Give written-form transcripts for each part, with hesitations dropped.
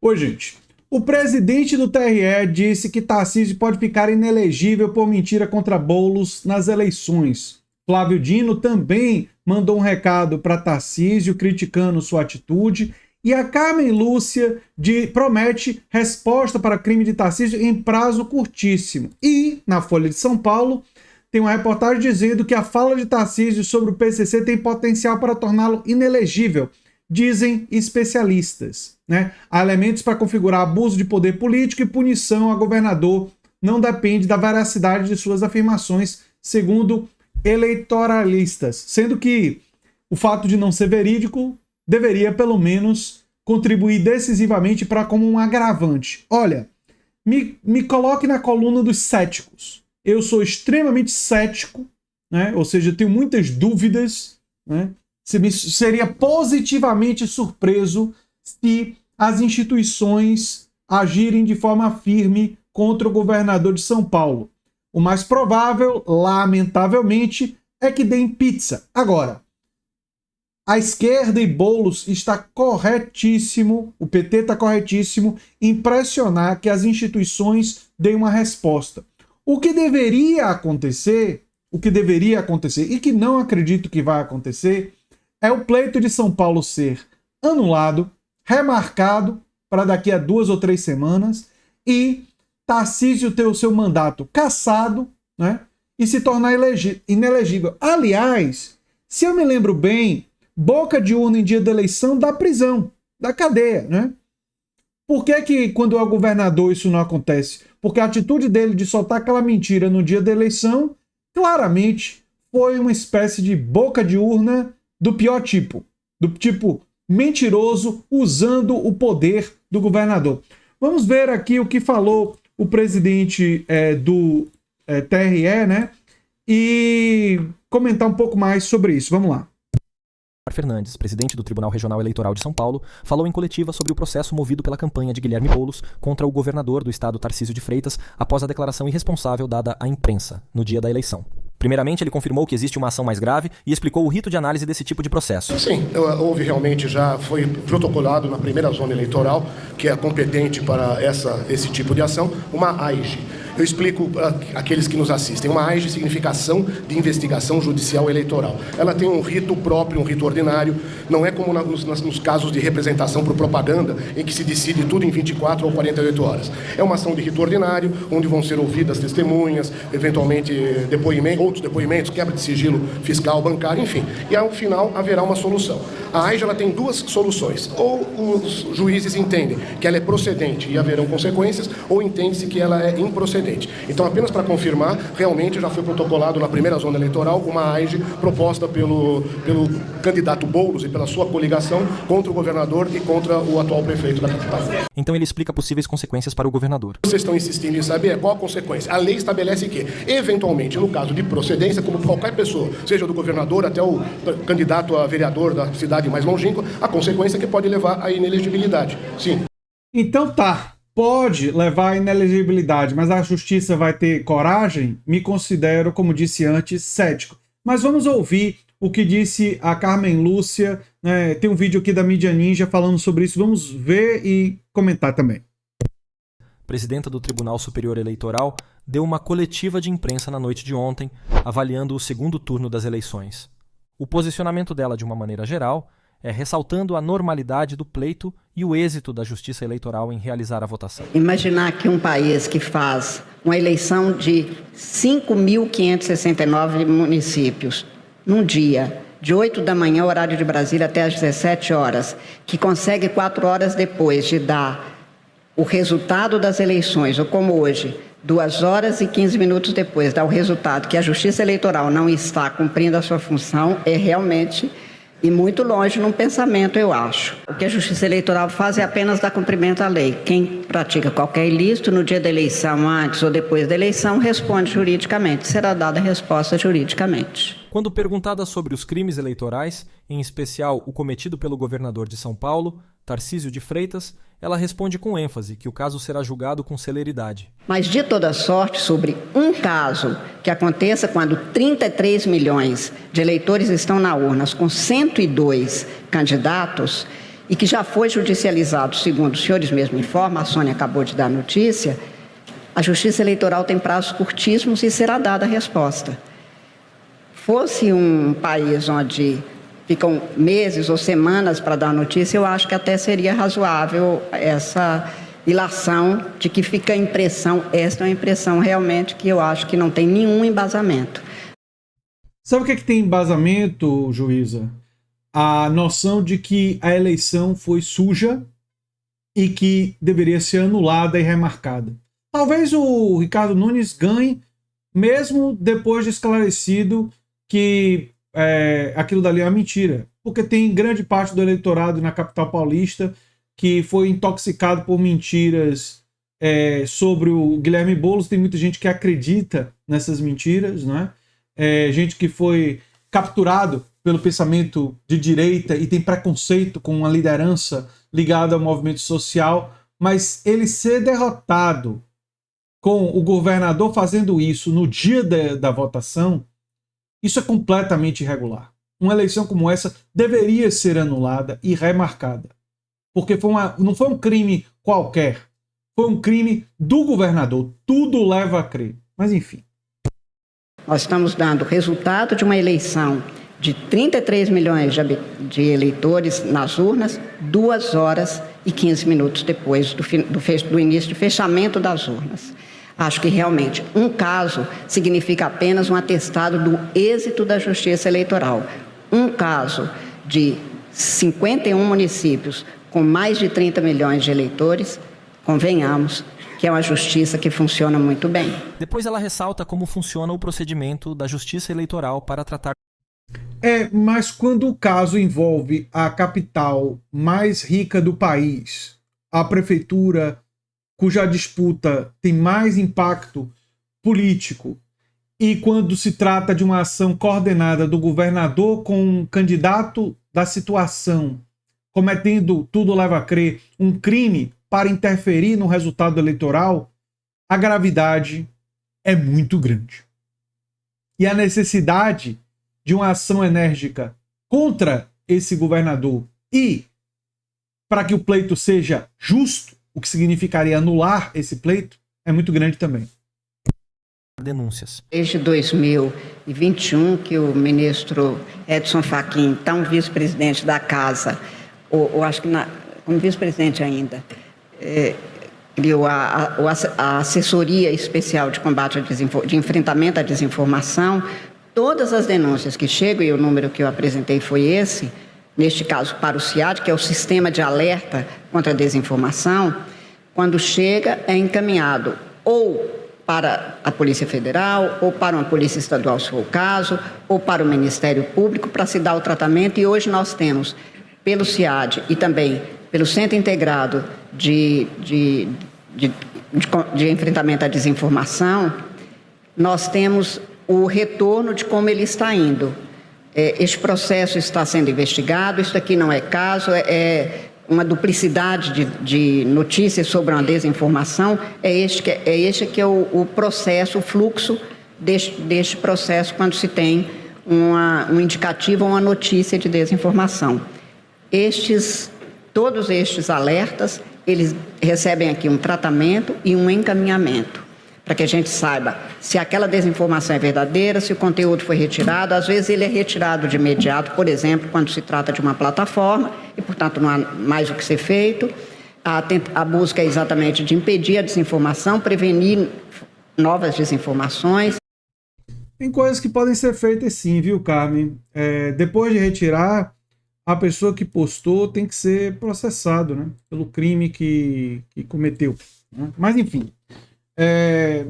Oi, gente. O presidente do TRE disse que Tarcísio pode ficar inelegível por mentira contra Boulos nas eleições. Flávio Dino também mandou um recado para Tarcísio criticando sua atitude. E a Carmen Lúcia promete resposta para crime de Tarcísio em prazo curtíssimo. E, na Folha de São Paulo, tem uma reportagem dizendo que a fala de Tarcísio sobre o PCC tem potencial para torná-lo inelegível, dizem especialistas, né? Há elementos para configurar abuso de poder político e punição a governador. Não depende da veracidade de suas afirmações, segundo eleitoralistas. Sendo que o fato de não ser verídico deveria, pelo menos, contribuir decisivamente para como um agravante. Olha, me coloque na coluna dos céticos. Eu sou extremamente cético, né? Ou seja, eu tenho muitas dúvidas, né? Seria positivamente surpreso se as instituições agirem de forma firme contra o governador de São Paulo. O mais provável, lamentavelmente, é que deem pizza. Agora, a esquerda e Boulos está corretíssimo, o PT está corretíssimo em pressionar que as instituições deem uma resposta. O que deveria acontecer, e que não acredito que vai acontecer, é o pleito de São Paulo ser anulado, remarcado para daqui a 2 ou 3 semanas e Tarcísio ter o seu mandato cassado, né, e se tornar inelegível. Aliás, se eu me lembro bem, boca de urna em dia da eleição dá prisão, da cadeia, né? Por que quando é o governador isso não acontece? Porque a atitude dele de soltar aquela mentira no dia da eleição, claramente foi uma espécie de boca de urna do pior tipo. Do tipo mentiroso, usando o poder do governador. Vamos ver aqui o que falou o presidente do TRE, né? E comentar um pouco mais sobre isso. Vamos lá. Fernandes, presidente do Tribunal Regional Eleitoral de São Paulo, falou em coletiva sobre o processo movido pela campanha de Guilherme Boulos contra o governador do estado Tarcísio de Freitas após a declaração irresponsável dada à imprensa no dia da eleição. Primeiramente, ele confirmou que existe uma ação mais grave e explicou o rito de análise desse tipo de processo. Sim, houve realmente, já foi protocolado na primeira zona eleitoral, que é competente para esse tipo de ação, uma AIGE. Eu explico para aqueles que nos assistem. Uma AIGE significa Ação de Investigação Judicial Eleitoral. Ela tem um rito próprio, um rito ordinário. Não é como nos casos de representação por propaganda, em que se decide tudo em 24 ou 48 horas. É uma ação de rito ordinário, onde vão ser ouvidas testemunhas, eventualmente outros depoimentos, quebra de sigilo fiscal, bancário, enfim. E ao final haverá uma solução. A AIGE ela tem 2 soluções. Ou os juízes entendem que ela é procedente e haverão consequências, ou entende-se que ela é improcedente. Então, apenas para confirmar, realmente já foi protocolado na primeira zona eleitoral uma AIGE proposta pelo candidato Boulos e pela sua coligação contra o governador e contra o atual prefeito da capital. Então ele explica possíveis consequências para o governador. Vocês estão insistindo em saber qual a consequência. A lei estabelece que, eventualmente, no caso de procedência, como qualquer pessoa, seja do governador até o candidato a vereador da cidade mais longínqua, a consequência é que pode levar à inelegibilidade. Sim. Então tá. Pode levar à inelegibilidade, mas a justiça vai ter coragem? Me considero, como disse antes, cético. Mas vamos ouvir o que disse a Carmen Lúcia, né? Tem um vídeo aqui da Mídia Ninja falando sobre isso. Vamos ver e comentar também. Presidenta do Tribunal Superior Eleitoral deu uma coletiva de imprensa na noite de ontem, avaliando o segundo turno das eleições. O posicionamento dela, de uma maneira geral, ressaltando a normalidade do pleito e o êxito da Justiça Eleitoral em realizar a votação. Imaginar que um país que faz uma eleição de 5.569 municípios num dia, de 8 da manhã, horário de Brasília, até às 17 horas, que consegue 4 horas depois de dar o resultado das eleições, ou como hoje, 2 horas e 15 minutos depois, dar o resultado que a Justiça Eleitoral não está cumprindo a sua função, é realmente e muito longe num pensamento, eu acho. O que a Justiça Eleitoral faz é apenas dar cumprimento à lei. Quem pratica qualquer ilícito no dia da eleição, antes ou depois da eleição, responde juridicamente. Será dada a resposta juridicamente. Quando perguntada sobre os crimes eleitorais, em especial o cometido pelo governador de São Paulo, Tarcísio de Freitas, ela responde com ênfase que o caso será julgado com celeridade. Mas de toda sorte, sobre um caso que aconteça quando 33 milhões de eleitores estão na urna com 102 candidatos, e que já foi judicializado, segundo os senhores mesmos informam, a Sônia acabou de dar notícia, a Justiça Eleitoral tem prazos curtíssimos e será dada a resposta. Fosse um país onde ficam meses ou semanas para dar notícia, eu acho que até seria razoável essa ilação de que fica a impressão, esta é uma impressão realmente que eu acho que não tem nenhum embasamento. Sabe o que é que tem embasamento, juíza? A noção de que a eleição foi suja e que deveria ser anulada e remarcada. Talvez o Ricardo Nunes ganhe, mesmo depois de esclarecido que aquilo dali é uma mentira. Porque tem grande parte do eleitorado na capital paulista que foi intoxicado por mentiras sobre o Guilherme Boulos. Tem muita gente que acredita nessas mentiras, não é? Gente que foi capturado pelo pensamento de direita e tem preconceito com uma liderança ligada ao movimento social, mas ele ser derrotado com o governador fazendo isso no dia da votação, isso é completamente irregular. Uma eleição como essa deveria ser anulada e remarcada, porque não foi um crime qualquer, foi um crime do governador. Tudo leva a crer. Mas enfim. Nós estamos dando resultado de uma eleição de 33 milhões de eleitores nas urnas, 2 horas e 15 minutos depois do início de fechamento das urnas. Acho que realmente um caso significa apenas um atestado do êxito da Justiça Eleitoral. Um caso de 51 municípios com mais de 30 milhões de eleitores, convenhamos que é uma justiça que funciona muito bem. Depois ela ressalta como funciona o procedimento da Justiça Eleitoral para tratar... Mas quando o caso envolve a capital mais rica do país, a prefeitura cuja disputa tem mais impacto político, e quando se trata de uma ação coordenada do governador com um candidato da situação, cometendo, tudo leva a crer, um crime para interferir no resultado eleitoral, a gravidade é muito grande. E a necessidade de uma ação enérgica contra esse governador e para que o pleito seja justo, o que significaria anular esse pleito, é muito grande também. Denúncias. Desde 2021 que o ministro Edson Fachin, então vice-presidente da Casa, ou acho que como vice-presidente ainda, criou a Assessoria Especial de Combate de Enfrentamento à Desinformação. Todas as denúncias que chegam, e o número que eu apresentei foi esse, neste caso para o CIAD, que é o Sistema de Alerta contra a Desinformação, quando chega é encaminhado ou para a Polícia Federal, ou para uma Polícia Estadual, se for o caso, ou para o Ministério Público, para se dar o tratamento. E hoje nós temos, pelo CIAD e também pelo Centro Integrado de Enfrentamento à Desinformação, nós temos o retorno de como ele está indo. Este processo está sendo investigado, isso aqui não é caso, é uma duplicidade de notícias sobre uma desinformação, este que é o processo, o fluxo deste processo quando se tem um indicativo ou uma notícia de desinformação. Todos estes alertas, eles recebem aqui um tratamento e um encaminhamento, para que a gente saiba se aquela desinformação é verdadeira, se o conteúdo foi retirado. Às vezes ele é retirado de imediato, por exemplo, quando se trata de uma plataforma, e, portanto, não há mais o que ser feito. A busca é exatamente de impedir a desinformação, prevenir novas desinformações. Tem coisas que podem ser feitas sim, viu, Carmen? Depois de retirar, a pessoa que postou tem que ser processado, né, pelo crime que cometeu, né? Mas, enfim...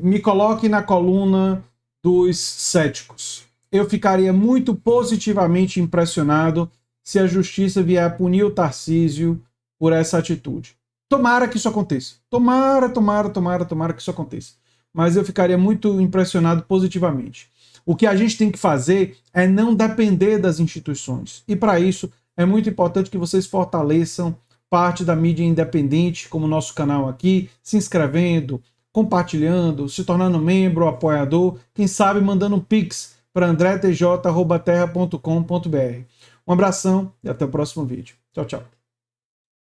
me coloque na coluna dos céticos. Eu ficaria muito positivamente impressionado se a justiça vier a punir o Tarcísio por essa atitude. Tomara que isso aconteça. Tomara que isso aconteça. Mas eu ficaria muito impressionado positivamente. O que a gente tem que fazer é não depender das instituições. E para isso é muito importante que vocês fortaleçam parte da mídia independente, como o nosso canal aqui, se inscrevendo, compartilhando, se tornando membro, apoiador, quem sabe mandando um pix para andretj@terra.com.br. Um abração e até o próximo vídeo. Tchau, tchau.